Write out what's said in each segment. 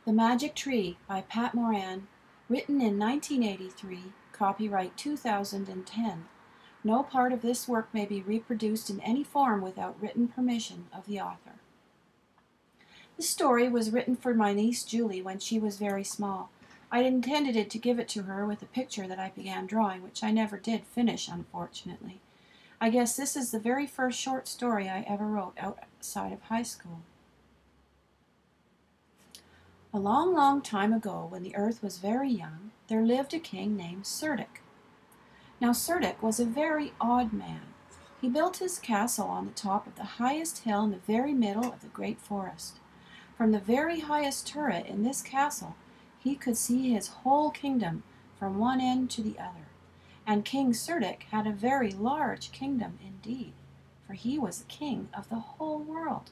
The Magic Tree by Pat Moran, written in 1983, copyright 2010. No part of this work may be reproduced in any form without written permission of the author. This story was written for my niece Julie when she was very small. I intended it to give it to her with a picture that I began drawing, which I never did finish, unfortunately. I guess this is the very first short story I ever wrote outside of high school. A long, long time ago, when the earth was very young, there lived a king named Cerdic. Now Cerdic was a very odd man. He built his castle on the top of the highest hill in the very middle of the great forest. From the very highest turret in this castle, he could see his whole kingdom from one end to the other. And King Cerdic had a very large kingdom indeed, for he was the king of the whole world.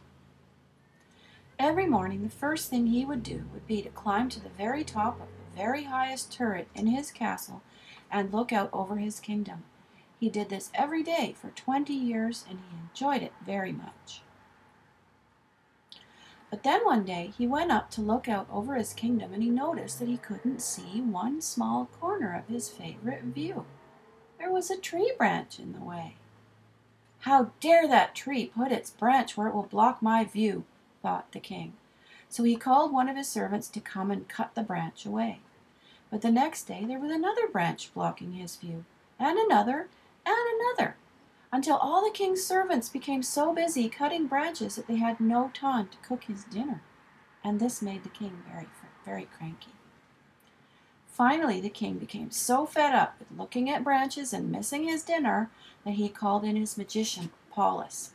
Every morning the first thing he would do would be to climb to the very top of the very highest turret in his castle and look out over his kingdom. He did this every day for 20 years, and he enjoyed it very much. But then one day he went up to look out over his kingdom, and he noticed that he couldn't see one small corner of his favorite view. There was a tree branch in the way. "How dare that tree put its branch where it will block my view?" thought the king. So he called one of his servants to come and cut the branch away. But the next day there was another branch blocking his view, and another, until all the king's servants became so busy cutting branches that they had no time to cook his dinner. And this made the king very, very cranky. Finally, the king became so fed up with looking at branches and missing his dinner that he called in his magician, Polus.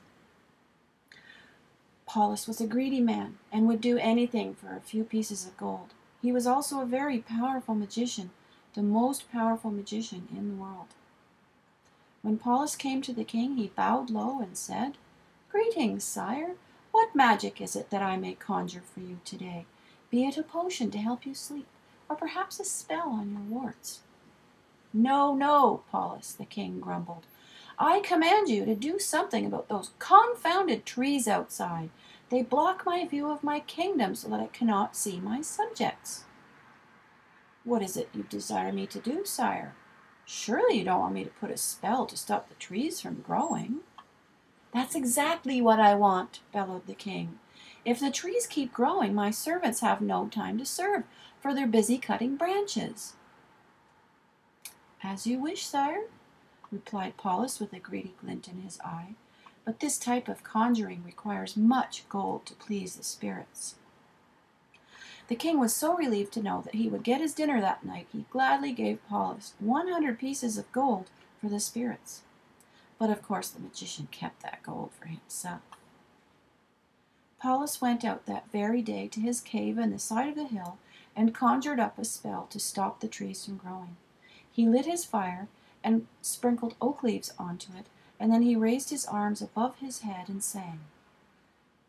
Polus was a greedy man and would do anything for a few pieces of gold. He was also a very powerful magician, the most powerful magician in the world. When Polus came to the king, he bowed low and said, "Greetings, sire. What magic is it that I may conjure for you today? Be it a potion to help you sleep, or perhaps a spell on your warts." "No, no, Polus," the king grumbled. "I command you to do something about those confounded trees outside. They block my view of my kingdom so that I cannot see my subjects." "What is it you desire me to do, sire? Surely you don't want me to put a spell to stop the trees from growing?" "That's exactly what I want," bellowed the king. "If the trees keep growing, my servants have no time to serve, for they're busy cutting branches." "As you wish, sire," replied Polus with a greedy glint in his eye. "But this type of conjuring requires much gold to please the spirits." The king was so relieved to know that he would get his dinner that night, he gladly gave Polus 100 pieces of gold for the spirits. But of course the magician kept that gold for himself. Polus went out that very day to his cave in the side of the hill and conjured up a spell to stop the trees from growing. He lit his fire and sprinkled oak leaves onto it, and then he raised his arms above his head and sang,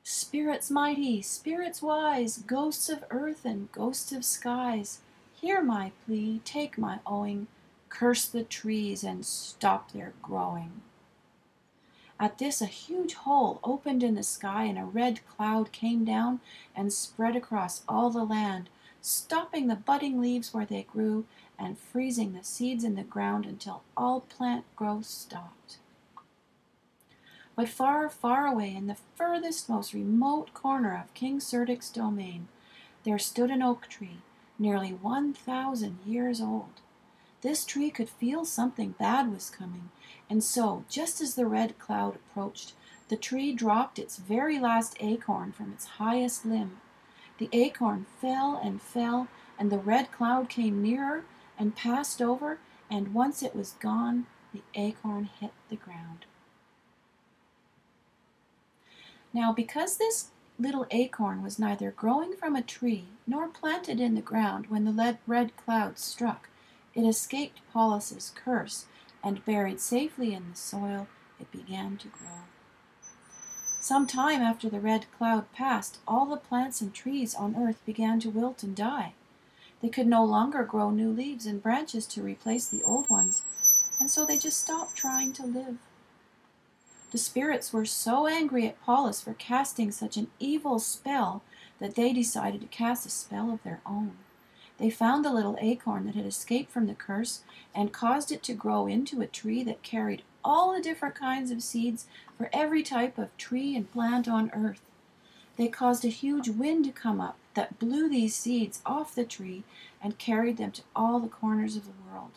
"Spirits mighty, spirits wise, ghosts of earth and ghosts of skies, hear my plea, take my owing, curse the trees and stop their growing." At this a huge hole opened in the sky, and a red cloud came down and spread across all the land, stopping the budding leaves where they grew and freezing the seeds in the ground until all plant growth stopped. But far, far away in the furthest, most remote corner of King Cerdic's domain, there stood an oak tree, nearly 1,000 years old. This tree could feel something bad was coming, and so, just as the red cloud approached, the tree dropped its very last acorn from its highest limb. The acorn fell, and the red cloud came nearer and passed over, and once it was gone, the acorn hit the ground. Now, because this little acorn was neither growing from a tree nor planted in the ground when the red cloud struck, it escaped Polus's curse, and buried safely in the soil, it began to grow. Some time after the red cloud passed, all the plants and trees on earth began to wilt and die. They could no longer grow new leaves and branches to replace the old ones, and so they just stopped trying to live. The spirits were so angry at Polus for casting such an evil spell that they decided to cast a spell of their own. They found the little acorn that had escaped from the curse and caused it to grow into a tree that carried all the different kinds of seeds for every type of tree and plant on earth. They caused a huge wind to come up that blew these seeds off the tree and carried them to all the corners of the world.